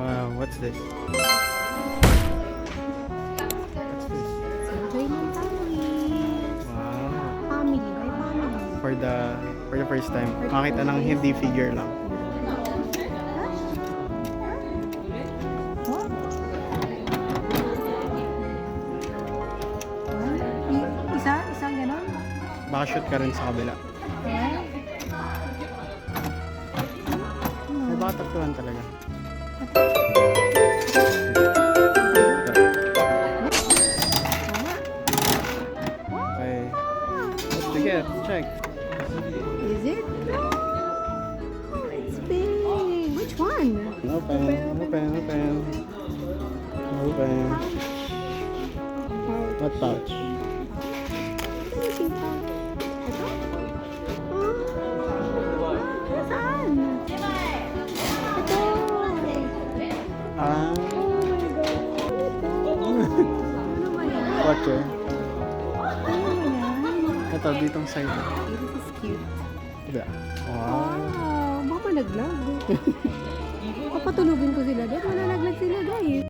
What's this? What's this? Raymond family. Wow. Family, by family. For the first time, makita ng hindi figure lang. What? Isang ganon? Baka shoot ka rin sa kabila. Ay, baka tatluhan talaga. Okay. What's to get? Check. Is it? Oh, it's big. Which one? Open. What pouch? Saan? Ito. Ah, Oh my God. Ano ba yan? kotse. Ano ba yan? Ito, ditong side. This is cute. Diba? Wow. Wow, baka malaglag. Papatulugin ko sila. Dahil malalaglag sila guys.